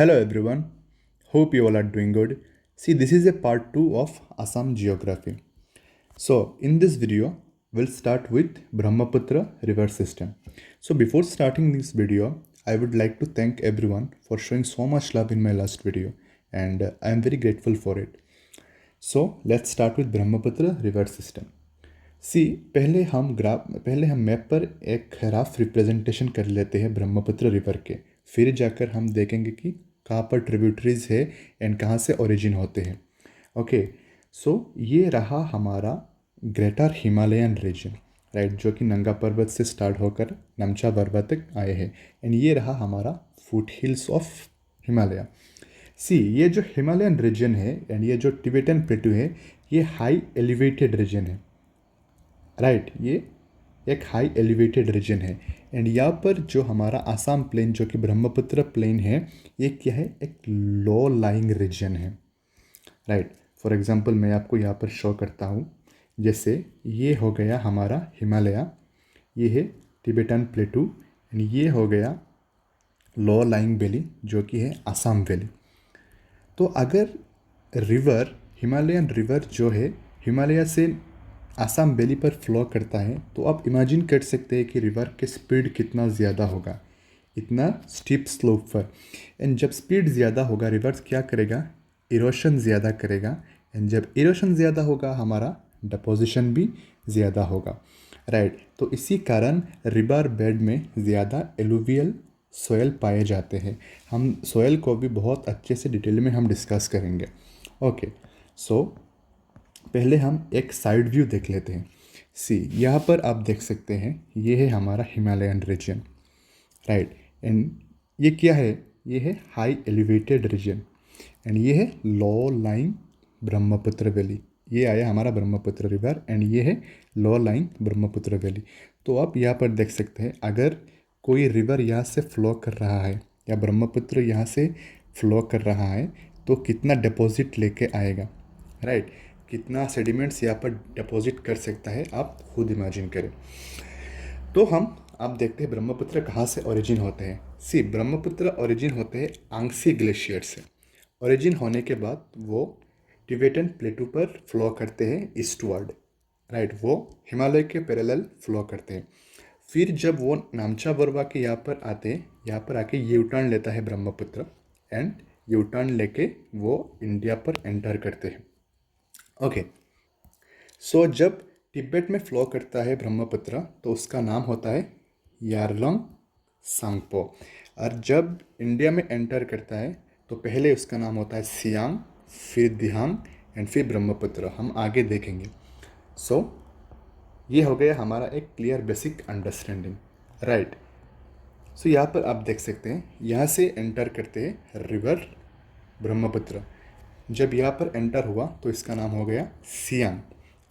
Hello everyone, hope you all are doing good. See, this is a part 2 of Assam geography. So, in this video, we'll start with Brahmaputra river system. So, before starting this video, I would like to thank everyone for showing so much love in my last video, and I am very grateful for it. So, let's start with Brahmaputra river system. सी पहले हम map पर एक rough representation कर लेते हैं Brahmaputra river के। फिर जाकर हम देखेंगे कि कहाँ पर ट्रिब्यूटरीज है एंड कहाँ से ओरिजिन होते हैं। ओके, सो ये रहा हमारा ग्रेटर हिमालयन रीजन, राइट, जो कि नंगा पर्वत से स्टार्ट होकर नमचा पर्वत तक आए हैं। एंड ये रहा हमारा फुट हिल्स ऑफ हिमालय। सी, ये जो हिमालयन रीजन है एंड ये जो टिबेटन प्लेटू है, ये हाई एलिवेटेड रीजन है, राइट। ये एक हाई एलिवेटेड रीजन है एंड यहाँ पर जो हमारा आसाम प्लेन जो कि ब्रह्मपुत्र प्लेन है, ये क्या है, एक लो लाइंग रीजन है, राइट। फॉर एग्जांपल मैं आपको यहाँ पर शो करता हूँ। जैसे ये हो गया हमारा हिमालय, ये है टिबेटन प्लेटू एंड ये हो गया लो लाइंग वैली जो कि है आसाम वैली। तो अगर रिवर, हिमालयन रिवर जो है हिमालय से आसाम वैली पर फ्लो करता है, तो आप इमेजिन कर सकते हैं कि रिवर के स्पीड कितना ज़्यादा होगा, इतना स्टीप स्लोप पर। एंड जब स्पीड ज़्यादा होगा, रिवर क्या करेगा, इरोशन ज़्यादा करेगा। एंड जब इरोशन ज़्यादा होगा, हमारा डिपोजिशन भी ज़्यादा होगा, राइट। तो इसी कारण रिवर बेड में ज़्यादा एलुवियल सोयल पाए जाते हैं। हम सोयल को भी बहुत अच्छे से डिटेल में हम डिस्कस करेंगे। ओके, सो पहले हम एक साइड व्यू देख लेते हैं। सी, यहाँ पर आप देख सकते हैं, ये है हमारा हिमालयन रीजन, राइट। एंड ये क्या है, ये है हाई एलिवेटेड रीजन एंड ये है लो लाइंग ब्रह्मपुत्र वैली। ये आया हमारा ब्रह्मपुत्र रिवर एंड ये है लो लाइंग ब्रह्मपुत्र वैली। तो आप यहाँ पर देख सकते हैं, अगर कोई रिवर यहाँ से फ्लो कर रहा है या ब्रह्मपुत्र यहाँ से फ्लो कर रहा है, तो कितना डिपॉजिट लेके आएगा, राइट। कितना सेडिमेंट्स यहाँ पर डिपॉजिट कर सकता है, आप खुद इमेजिन करें। तो आप देखते हैं ब्रह्मपुत्र कहाँ से ओरिजिन होते हैं। सी, ब्रह्मपुत्र ओरिजिन होते हैं आंगसी ग्लेशियर से। ओरिजिन होने के बाद वो टिबेटन प्लेटू पर फ्लो करते हैं ईस्टवर्ड, राइट। वो हिमालय के पैरेलल फ्लो करते हैं। फिर जब वो नामचा बरवा के यहाँ पर आते हैं, यहाँ पर आके यू टर्न लेता है ब्रह्मपुत्र एंड यू टर्न लेके वो इंडिया पर एंटर करते हैं। ओके, सो जब तिब्बत में फ्लो करता है ब्रह्मपुत्र, तो उसका नाम होता है यारलंग सांगपो। और जब इंडिया में एंटर करता है, तो पहले उसका नाम होता है सियांग, फिर दिहांग एंड फिर ब्रह्मपुत्र। हम आगे देखेंगे। सो ये हो गया हमारा एक क्लियर बेसिक अंडरस्टैंडिंग, राइट। सो यहाँ पर आप देख सकते हैं, यहाँ से एंटर करते हैं रिवर ब्रह्मपुत्र। जब यहाँ पर एंटर हुआ, तो इसका नाम हो गया सियांग,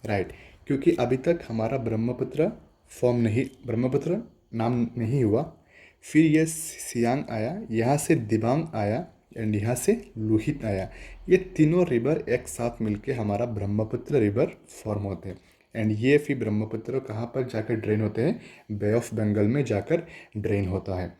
राइट। क्योंकि अभी तक हमारा ब्रह्मपुत्र नाम नहीं हुआ। फिर ये सियांग आया, यहाँ से दिबांग आया एंड यहाँ से लोहित आया। ये तीनों रिवर एक साथ मिलके हमारा ब्रह्मपुत्र रिवर फॉर्म होते हैं। एंड ये फिर ब्रह्मपुत्र कहाँ पर जाकर ड्रेन होते हैं, बे ऑफ बंगाल में जाकर ड्रेन होता है,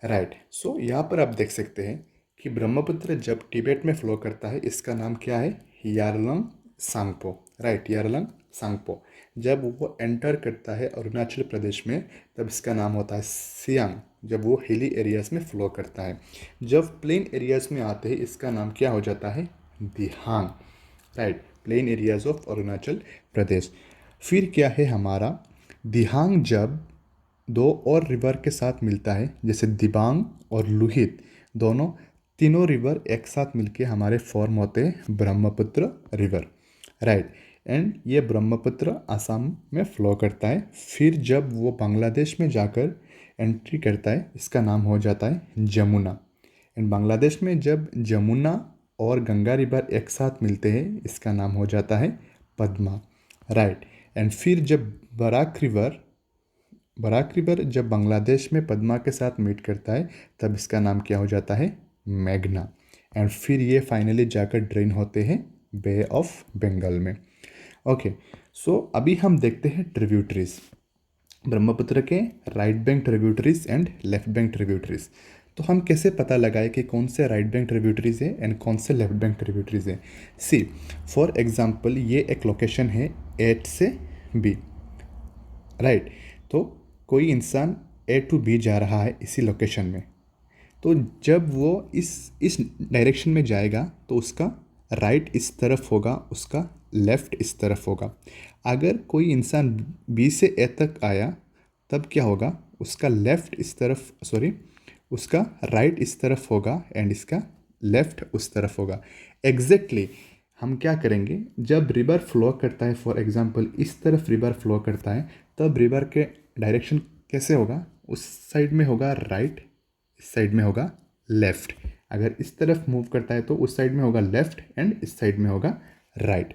राइट। सो यहाँ पर आप देख सकते हैं कि ब्रह्मपुत्र जब तिब्बत में फ्लो करता है, इसका नाम क्या है, यारलंग सांगपो, राइट, यारलंग सांगपो। जब वो एंटर करता है अरुणाचल प्रदेश में, तब इसका नाम होता है सियांग, जब वो हिली एरियाज़ में फ्लो करता है। जब प्लेन एरियाज़ में आते हैं, इसका नाम क्या हो जाता है, Dihang, right, plain areas of Arunachal Pradesh. फिर क्या है हमारा दिहांग, जब दो और रिवर के साथ मिलता है, जैसे दिबांग और लोहित, तीनों रिवर एक साथ मिलके हमारे फॉर्म होते हैं ब्रह्मपुत्र रिवर, राइट। एंड ये ब्रह्मपुत्र आसाम में फ्लो करता है। फिर जब वो बांग्लादेश में जाकर एंट्री करता है, इसका नाम हो जाता है जमुना। एंड बांग्लादेश में जब जमुना और गंगा रिवर एक साथ मिलते हैं, इसका नाम हो जाता है पद्मा, राइट। एंड फिर जब बराक रिवर जब बांग्लादेश में पद्मा के साथ मीट करता है, तब इसका नाम क्या हो जाता है, मेघना। एंड फिर ये फाइनली जाकर ड्रेन होते हैं बे ऑफ बंगाल में। ओके, सो अभी हम देखते हैं ट्रिब्यूटरीज, ब्रह्मपुत्र के right bank tributaries and left bank tributaries. तो हम कैसे पता लगाए कि कौन से राइट बैंक ट्रिब्यूटरीज है एंड कौन से लेफ्ट बैंक ट्रिब्यूटरीज है? सी, फॉर एग्जांपल ये एक लोकेशन है ए से बी, राइट। तो कोई इंसान ए टू बी जा रहा है इसी लोकेशन में, तो जब वो इस डायरेक्शन में जाएगा तो उसका राइट इस तरफ होगा, उसका लेफ्ट इस तरफ होगा। अगर कोई इंसान बी से ए तक आया तब क्या होगा, उसका लेफ्ट इस तरफ, सॉरी, उसका राइट इस तरफ होगा एंड इसका लेफ्ट उस तरफ होगा। एग्जैक्टली हम क्या करेंगे, जब रिवर फ्लो करता है, फॉर एग्जांपल इस तरफ रिवर फ्लो करता है, तब रिवर के डायरेक्शन कैसे होगा, उस साइड में होगा राइट, इस साइड में होगा लेफ्ट। अगर इस तरफ मूव करता है तो उस साइड में होगा लेफ्ट एंड इस साइड में होगा राइट।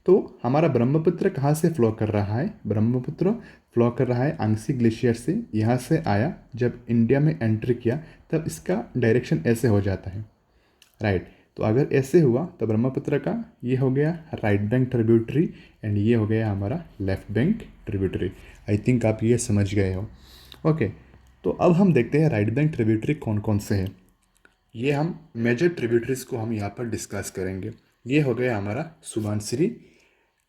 तो हमारा ब्रह्मपुत्र कहाँ से फ्लो कर रहा है? ब्रह्मपुत्र फ्लो कर रहा है अंगसी ग्लेशियर से, यहाँ से आया, जब इंडिया में एंट्री किया तब इसका डायरेक्शन ऐसे हो जाता है, राइट। तो अगर ऐसे हुआ तो ब्रह्मपुत्र का ये हो गया राइट बैंक ट्रिब्यूटरी एंड ये हो गया हमारा left bank tributary. I think आप ये समझ गए हो। ओके, तो अब हम देखते हैं राइट बैंक ट्रिब्यूटरी कौन कौन से हैं। ये हम मेजर ट्रिब्यूटरीज को हम यहाँ पर डिस्कस करेंगे। ये हो गया हमारा सुबनसिरी,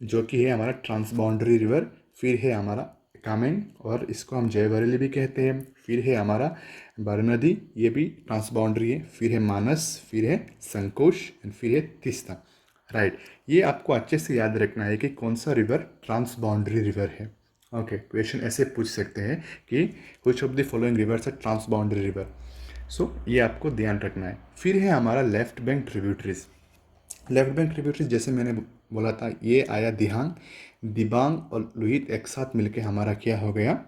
जो कि है हमारा ट्रांसबाउंड्री रिवर। फिर है हमारा कामेंग, और इसको हम जयबरेली भी कहते हैं। फिर है हमारा बरनदी, ये भी ट्रांसबाउंड्री है। फिर है मानस, फिर है संकोश एंड फिर है तीस्ता, राइट। ये आपको अच्छे से याद रखना है कि कौन सा रिवर ट्रांसबाउंड्री रिवर है। ओके, क्वेश्चन ऐसे पूछ सकते हैं कि which of the following rivers are transboundary river. So ये आपको ध्यान रखना है। फिर है हमारा left bank tributaries. Left bank tributaries जैसे मैंने बोला था, ये आया दिहांग, दिबांग और लोहित एक साथ मिलके हमारा क्या हो गया,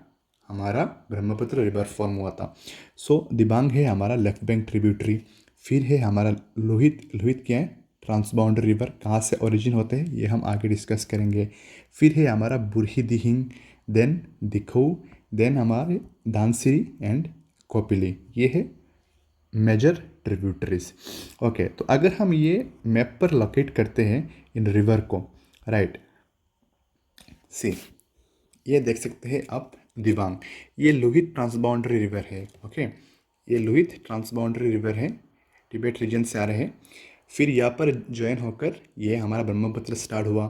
हमारा ब्रह्मपुत्र रिवर फॉर्म हुआ था। सो दिबांग है हमारा लेफ्ट बैंक ट्रिब्यूटरी। फिर है हमारा लोहित। लोहित क्या है? Transboundary river. कहाँ से ओरिजिन होते हैं ये हम आगे डिस्कस करेंगे। फिर है हमारा बुरही दिहिंग, देन दिखऊ, देन हमारे दानसिरी एंड कोपिली। ये है मेजर ट्रिब्यूटरीज। ओके, तो अगर हम ये मैप पर लोकेट करते हैं इन रिवर को, राइट, सी, ये देख सकते हैं आप दिबांग, ये लोहित ट्रांसबाउंडरी रिवर है। ओके, ये लोहित ट्रांसबाउंडरी रिवर है, तिब्बत रीजन से आ रहे हैं। फिर यहाँ पर ज्वाइन होकर ये हमारा ब्रह्मपुत्र स्टार्ट हुआ।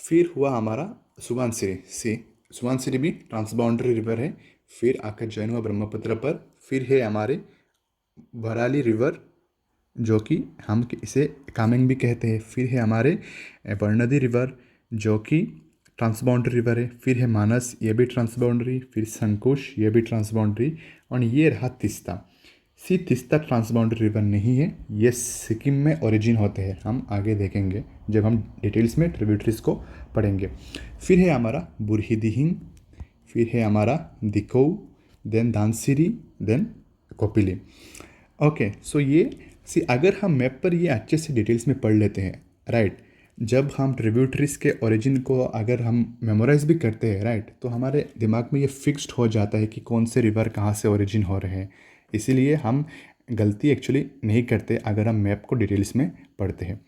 फिर हुआ हमारा सुबनसिरी, सी, सुबनसिरी भी ट्रांसबाउंडरी रिवर है। फिर आकर ज्वाइन हुआ ब्रह्मपुत्र पर। फिर है हमारे भराली रिवर, जो कि हम इसे कामेंग भी कहते हैं। फिर है हमारे वर्णदी रिवर, जो कि ट्रांसबाउंडरी रिवर है। फिर है मानस, ये भी ट्रांसबाउंडरी। फिर संकोश, ये भी ट्रांसबाउंडरी। और ये रहा तीस्ता। सी, तीस्ता ट्रांसबाउंडरी रिवर नहीं है, ये सिक्किम में ओरिजिन होते हैं, हम आगे देखेंगे जब हम डिटेल्स में ट्रिब्यूटरीज को पढ़ेंगे। फिर है हमारा बुरही दिहिंग, फिर है हमारा दिकोऊ, देन दानसिरी, देन कोपिली। ओके, सो ये सी, अगर हम मैप पर ये अच्छे से डिटेल्स में पढ़ लेते हैं, राइट, जब हम ट्रिब्यूटरीज के ओरिजिन को अगर हम मेमोराइज भी करते हैं, राइट, तो हमारे दिमाग में ये फिक्स्ड हो जाता है कि कौन से रिवर कहाँ से ओरिजिन हो रहे हैं। इसीलिए हम गलती एक्चुअली नहीं करते अगर हम मैप को डिटेल्स में पढ़ते हैं।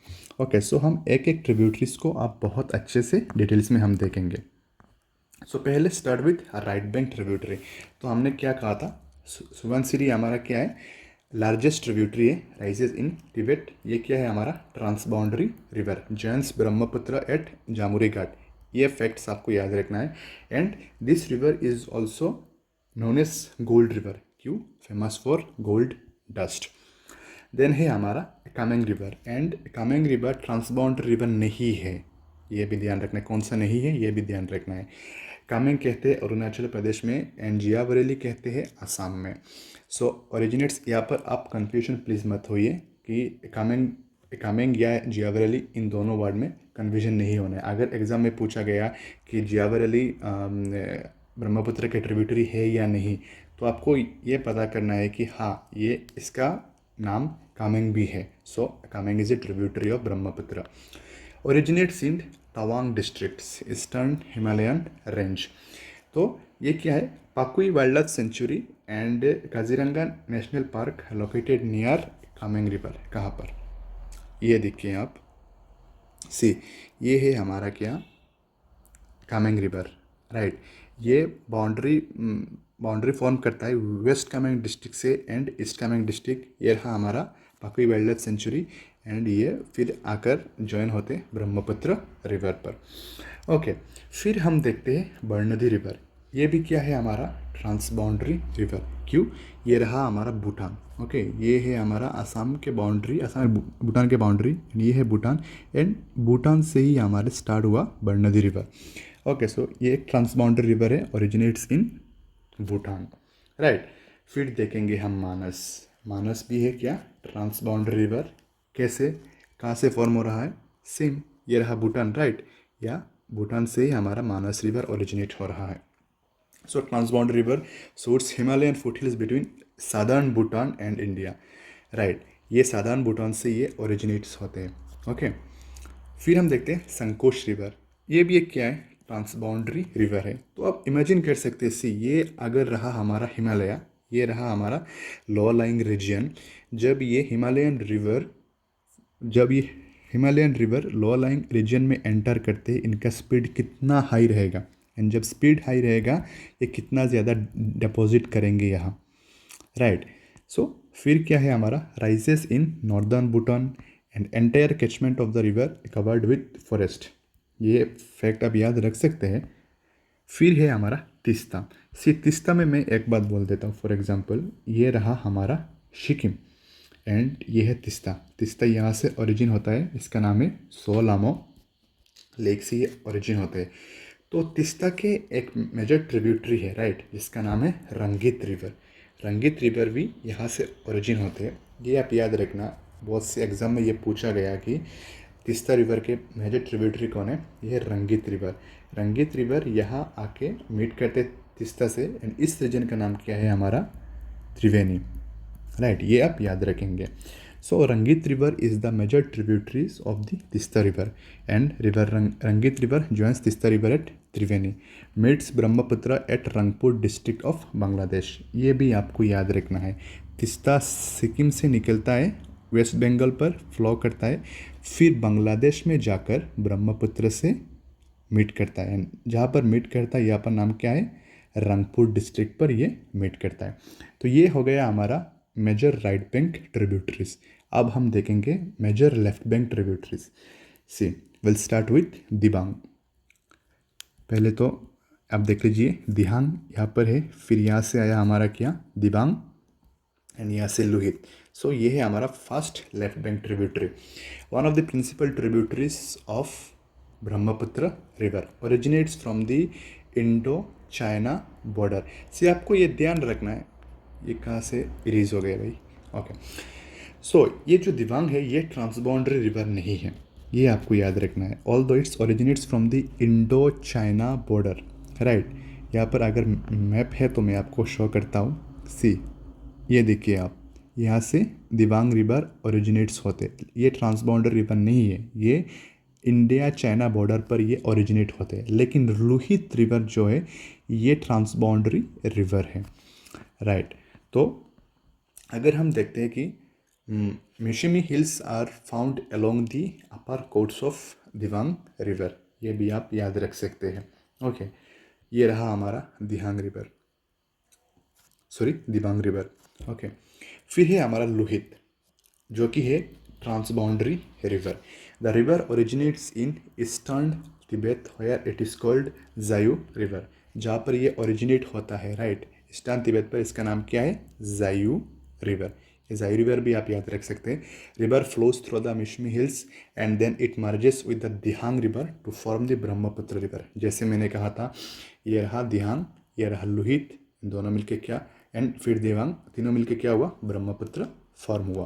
ओके, सो हम एक एक ट्रिब्यूटरीज को आप बहुत अच्छे से डिटेल्स में हम देखेंगे। सो पहले start with right bank tributary. तो हमने क्या कहा था, सुबनसिरी हमारा क्या है, लार्जेस्ट ट्रिब्यूटरी है, राइजेज इन तिब्बत। ये क्या है हमारा transboundary river, joins Brahmaputra at Jamuri Ghat. ये फैक्ट्स आपको याद रखना है। And this river is also known as gold river. क्यों? Famous for gold dust. Then है हमारा Kameng river, and Kameng river transboundary river नहीं है, ये भी ध्यान रखना है। कौन सा नहीं है ये भी ध्यान रखना है। कामेंग कहते हैं अरुणाचल प्रदेश में एंड जियावरेली कहते हैं असम में। सो ओरिजिनेट्स, यहाँ पर आप कन्फ्यूजन प्लीज़ मत होइए कि कामेंग या जियावरेली, इन दोनों वर्ड में कन्फ्यूजन नहीं होना है। अगर एग्ज़ाम में पूछा गया कि जियावरेली ब्रह्मपुत्र के ट्रिब्यूटरी है या नहीं, तो आपको ये पता करना है कि हाँ, ये इसका नाम कामेंग भी है। So Kameng is a tributary of Brahmaputra. Originates in Tawang district, eastern Himalayan range. तो ये क्या है, Pakhui wild life sanctuary and Kaziranga national park located near Kameng river. कहाँ पर? ये देखिए आप, सी, ये है हमारा क्या, कामेंग रिवर, राइट। ये बाउंड्री बाउंड्री फॉर्म करता है वेस्ट कामेंग डिस्ट्रिक्ट से एंड ईस्ट कामेंग डिस्ट्रिक्ट। ये रहा हमारा पाकुई वाइल्ड लाइफ सेंचुरी एंड ये फिर आकर ज्वाइन होते ब्रह्मपुत्र रिवर पर। ओके, फिर हम देखते हैं बरनदी रिवर। ये भी क्या है हमारा ट्रांस बाउंड्री रिवर। क्यों? ये रहा हमारा भूटान। ओके, ये है हमारा असम के बाउंड्री, असम भूटान के बाउंड्री, ये है भूटान एंड भूटान से ही हमारे स्टार्ट हुआ बरनदी रिवर। ओके, सो ये एक ट्रांस बाउंड्री रिवर है, ओरिजिनेट्स इन भूटान, राइट। फिर देखेंगे हम मानस। मानस भी है क्या ट्रांस बाउंड्री रिवर। कैसे, कहाँ से फॉर्म हो रहा है? सेम, ये रहा भूटान, राइट, या भूटान से ही हमारा मानस रिवर ओरिजिनेट हो रहा है। So transboundary river source Himalayan foothills between साधारण भूटान एंड इंडिया, राइट। ये साधारण भूटान से ये ओरिजिनेट्स होते हैं। ओके, फिर हम देखते हैं संकोश रिवर। ये भी एक क्या है ट्रांसबाउंडरी रिवर है। तो आप इमेजिन कर सकते हैं, सी ये अगर रहा हमारा हिमालय, ये रहा हमारा लो लाइंग रीजन। जब ये Himalayan river low lying region में एंटर करते हैं, इनका स्पीड कितना हाई रहेगा, एंड जब स्पीड हाई रहेगा ये कितना ज़्यादा डिपॉजिट करेंगे यहाँ, राइट। सो फिर क्या है हमारा rises in northern Bhutan and entire catchment of the river covered with forest. ये फैक्ट आप याद रख सकते हैं। फिर है हमारा तीस्ता। तीस्ता में मैं एक बात बोल देता हूँ, फॉर एग्जांपल ये रहा हमारा सिक्किम एंड ये है तीस्ता। तीस्ता यहाँ से ओरिजिन होता है, इसका नाम है सोलामो लेक से ये ओरिजिन होता है। तो तीस्ता के एक मेजर ट्रिब्यूटरी है, राइट, जिसका नाम है रंगीत रिवर। रंगीत रिवर भी यहाँ से ओरिजिन होते हैं। ये आप याद रखना, बहुत से एग्जाम में ये पूछा गया कि तीस्ता रिवर के मेजर ट्रिब्यूटरी कौन है? ये है रंगीत रिवर। रंगीत रिवर यहाँ आके मीट करते तीस्ता से, एंड इस रीजन का नाम क्या है हमारा त्रिवेणी, राइट। ये आप याद रखेंगे। So Rangeet river is the major tributaries of the Teesta river and river Rangeet river joins Teesta river at Triveni, meets Brahmaputra at Rangpur district of Bangladesh. ये भी आपको याद रखना है। तीस्ता सिक्किम से निकलता है, वेस्ट बंगाल पर फ्लो करता है, फिर बांग्लादेश में जाकर ब्रह्मपुत्र से मीट करता है। जहाँ पर मीट करता है यहाँ पर नाम क्या है? रंगपुर डिस्ट्रिक्ट पर ये मीट करता है। तो ये हो गया हमारा मेजर राइट बैंक ट्रिब्यूटरीज। अब हम देखेंगे major left bank tributaries. See will start with Dibang. पहले तो आप देख लीजिए दिहांग यहाँ पर है, फिर यहाँ से आया हमारा क्या दिबांग एंड यहाँ से लोहित। सो ये है हमारा first left bank tributary, one of the principal tributaries of Brahmaputra river, originates from the Indo China border. से आपको ये ध्यान रखना है, ये कहाँ से इरेज हो गया भाई? ओके, सो ये जो दिबांग है ये ट्रांसबाउंडरी रिवर नहीं है, ये आपको याद रखना है। ऑल दो it's originates from the Indo China border, right. यहाँ पर अगर मैप है तो मैं आपको शो करता हूँ। सी ये देखिए आप, यहाँ से दिबांग रिवर ओरिजिनेट्स होते, ये ट्रांसबाउंडरी रिवर नहीं है, ये इंडिया चाइना बॉर्डर पर ये ओरिजिनेट होते हैं। लेकिन लोहित रिवर जो है ये ट्रांसबाउंडरी रिवर है, राइट। तो अगर हम देखते हैं कि Mishmi hills are found along the upper courses of Dibang river, ये भी आप याद रख सकते हैं। ओके, ये रहा हमारा Dihang river, sorry Dibang river. Okay, फिर है हमारा लोहित जो कि है transboundary river. The river originates in eastern Tibet where it is called Zayu river. जहाँ पर ये ओरिजिनेट होता है, राइट, ईस्टर्न तिब्बत पर इसका नाम क्या है? जायू रिवर। ये जायू रिवर भी आप याद रख सकते हैं। River flows through the Mishmi hills and then it merges with the Dihang river to form the Brahmaputra river. जैसे मैंने कहा था, ये रहा दिहांग, ये रहा लोहित, दोनों मिलके क्या, एंड फिर दिबांग, तीनों मिलके क्या हुआ? ब्रह्मपुत्र फॉर्म हुआ।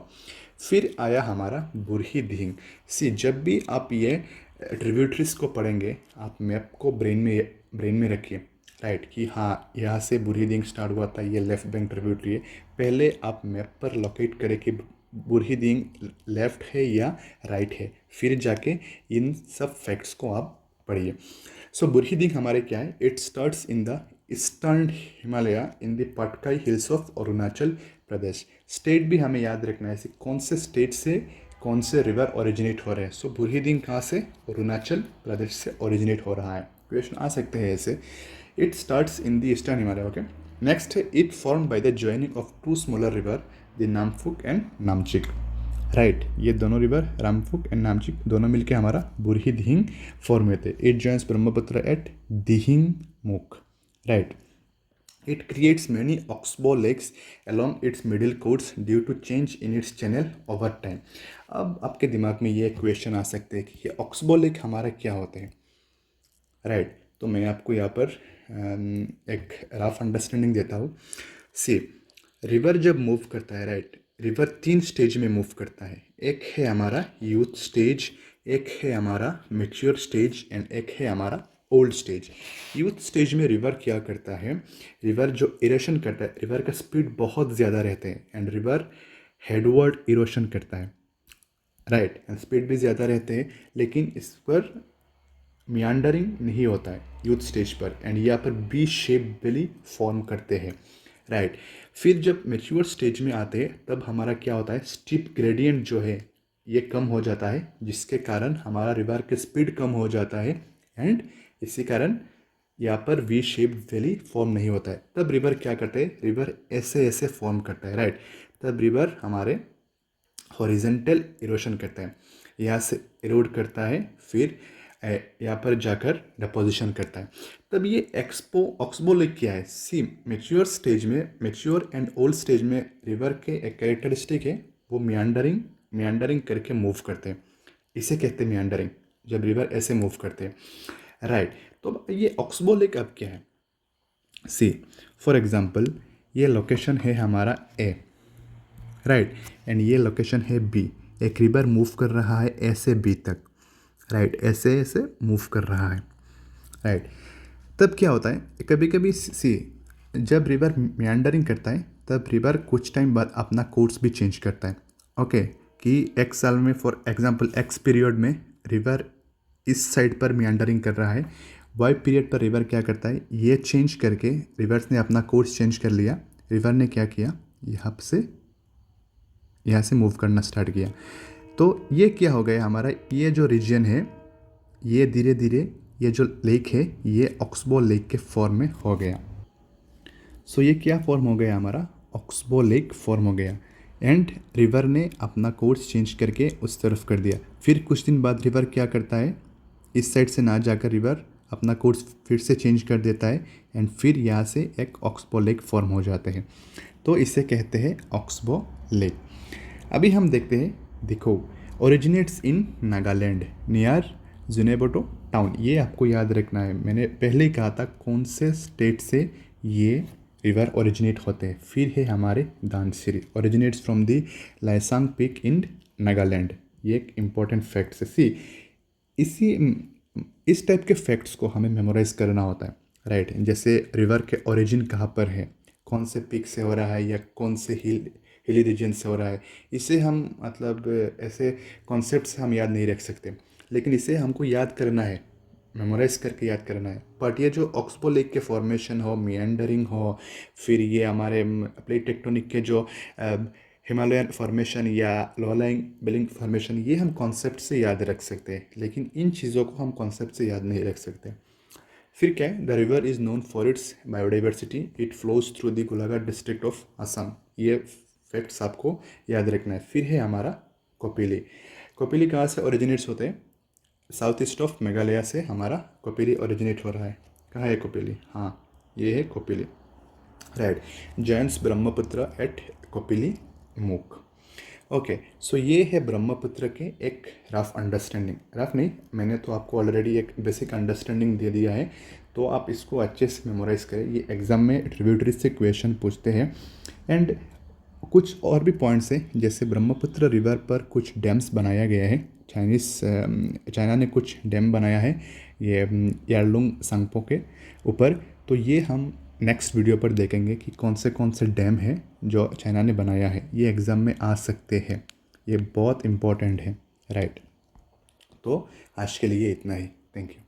फिर आया हमारा बुरही दिहिंग। सी जब भी आप ये ट्रिब्यूटरीज को पढ़ेंगे, आप मैप को ब्रेन में रखिए, राइट, कि हाँ यहाँ से बुरही दिहिंग स्टार्ट हुआ था, ये लेफ्ट बैंक ट्रिब्यूटरी है। पहले आप मैप पर लोकेट करें कि बुरही दिहिंग लेफ्ट है या राइट है, फिर जाके इन सब फैक्ट्स को आप पढ़िए। सो बुरही दिहिंग हमारे क्या है? It starts in the eastern Himalaya in the Patkai hills of Arunachal Pradesh. State भी हमें याद रखना है, कौन से स्टेट से कौन से रिवर ओरिजिनेट हो रहे हैं। सो बुरही दिहिंग कहाँ से? अरुणाचल प्रदेश से ओरिजिनेट हो रहा है। क्वेश्चन आ सकते हैं ऐसे। It starts in the eastern Himalaya. Okay, next है it form by the joining of two smaller river the Namphuk and Namchik. Right, ये दोनों रिवर रामफुक एंड नामचिक दोनों मिलके हमारा बुरही दिहिंग फॉर्म हुए थे। It joins Brahmaputra at Dihing Mukh. Right, it creates many oxbow lakes along its middle course due to change in its channel over time। अब आपके दिमाग में ये क्वेश्चन आ सकते हैं कि ये ऑक्सबो लेक हमारा क्या होते हैं। राइट, तो मैं आपको यहाँ पर एक रफ अंडरस्टैंडिंग देता हूँ। सी, रिवर जब मूव करता है, राइट, रिवर 3 स्टेज में मूव करता है। एक है हमारा यूथ स्टेज, एक है हमारा मैच्योर स्टेज एंड एक है हमारा ओल्ड स्टेज। यूथ स्टेज में रिवर क्या करता है, रिवर जो इरोशन करता है, रिवर का स्पीड बहुत ज़्यादा रहते हैं एंड रिवर हेडवर्ड इरोशन करता है। राइट, स्पीड भी ज़्यादा रहते हैं लेकिन इस पर मियांडरिंग नहीं होता है यूथ स्टेज पर, एंड यहाँ पर बी शेप वैली फॉर्म करते हैं। राइट, फिर जब मैच्योर स्टेज में आते हैं तब हमारा क्या होता है, स्टीप ग्रेडियंट जो है ये कम हो जाता है, जिसके कारण हमारा रिवर की स्पीड कम हो जाता है एंड इसी कारण यहाँ पर वी शेप वैली फॉर्म नहीं होता है। तब रिवर क्या करते हैं, रिवर ऐसे ऐसे फॉर्म करता है। राइट, तब रिवर हमारे हॉरिजेंटल इरोशन करता है, यहाँ से इरोड करता है, फिर यहाँ पर जाकर डिपोजिशन करता है। तब ये ऑक्सबो लेक क्या है, सी मैच्योर स्टेज में, मैच्योर एंड ओल्ड स्टेज में रिवर के एक कैरेक्टरिस्टिक है, वो मियांडरिंग करके मूव करते हैं। इसे कहते हैं मियांडरिंग, जब रिवर ऐसे मूव करते हैं। राइट, तो ये ऑक्सबो लेक अब क्या है, सी फॉर एग्जांपल ये लोकेशन है हमारा ए, राइट, एंड ये लोकेशन है बी। एक रिवर मूव कर रहा है ए से बी तक। राइट, ऐसे ऐसे मूव कर रहा है। राइट, तब क्या होता है, कभी कभी सी जब रिवर मियांडरिंग करता है तब रिवर कुछ टाइम बाद अपना कोर्स भी चेंज करता है। ओके, कि एक साल में फॉर एग्जांपल एक्स पीरियड में रिवर इस साइड पर मियांडरिंग कर रहा है, वाई पीरियड पर रिवर क्या करता है, ये चेंज करके रिवर्स ने अपना कोर्स चेंज कर लिया। रिवर ने क्या किया, यहाँ से मूव करना स्टार्ट किया। तो ये क्या हो गया हमारा, ये जो रीजन है ये धीरे धीरे ये जो लेक है ये ऑक्सबो लेक के फॉर्म में हो गया। सो ये क्या फॉर्म हो गया हमारा, ऑक्सबो लेक फॉर्म हो गया एंड रिवर ने अपना कोर्स चेंज करके उस तरफ कर दिया। फिर कुछ दिन बाद रिवर क्या करता है, इस साइड से ना जाकर रिवर अपना कोर्स फिर से चेंज कर देता है एंड फिर यहाँ से एक ऑक्सबो लेक फॉर्म हो जाते हैं। तो इसे कहते हैं ऑक्सबो लेक। अभी हम देखते हैं, देखो originates in Nagaland near Zunheboto town. ये आपको याद रखना है, मैंने पहले ही कहा था कौन से स्टेट से ये रिवर ओरिजिनेट होते हैं। फिर है हमारे Dhansiri, originates from the Laisang peak in Nagaland. ये एक इम्पॉर्टेंट फैक्ट है। सी इस टाइप के फैक्ट्स को हमें मेमोराइज करना होता है। राइट, जैसे रिवर के ओरिजिन कहाँ पर है, कौन से पीक से हो रहा है या कौन से हिली रीजन से हो रहा है, इसे हम मतलब ऐसे कॉन्सेप्ट हम याद नहीं रख सकते, लेकिन इसे हमको याद करना है, मेमोराइज करके याद करना है। बट ये जो ऑक्सबो लेक के फॉर्मेशन हो, मियांडरिंग हो, फिर ये हमारे प्लेट टेक्टोनिक के जो हिमालयन फॉर्मेशन या लोलाइंग बेलिंग फॉर्मेशन, ये हम कॉन्सेप्ट से याद रख सकते हैं, लेकिन इन चीज़ों को हम कॉन्सेप्ट से याद नहीं रख सकते। फिर क्या है, the river is known for its biodiversity, it flows through the Golaghat district of Assam. ये फैक्ट्स आपको याद रखना है। फिर है हमारा कोपिली। कोपिली कहाँ से ओरिजिनेट्स होते हैं, साउथ ईस्ट ऑफ मेघालय से हमारा कोपिली ओरिजिनेट हो रहा है। कहाँ है कोपिली, हाँ ये है Kopili. Right, joins Brahmaputra at Kopili Mukh. Okay, सो ये है ब्रह्मपुत्र के एक रफ अंडरस्टैंडिंग, रफ नहीं, मैंने तो आपको ऑलरेडी एक बेसिक अंडरस्टैंडिंग दे दिया है, तो आप इसको अच्छे से मेमोराइज करें। ये एग्जाम में ट्रिब्यूटरीज से क्वेश्चन पूछते हैं एंड कुछ और भी पॉइंट्स हैं, जैसे ब्रह्मपुत्र रिवर पर कुछ डैम्स बनाया गया है। चाइना ने कुछ डैम बनाया है ये यारलुंग सांगपो के ऊपर, तो ये हम नेक्स्ट वीडियो पर देखेंगे कि कौन से डैम है जो चाइना ने बनाया है। ये एग्ज़ाम में आ सकते हैं, ये बहुत इम्पोर्टेंट है। राइट, तो आज के लिए इतना ही, थैंक यू।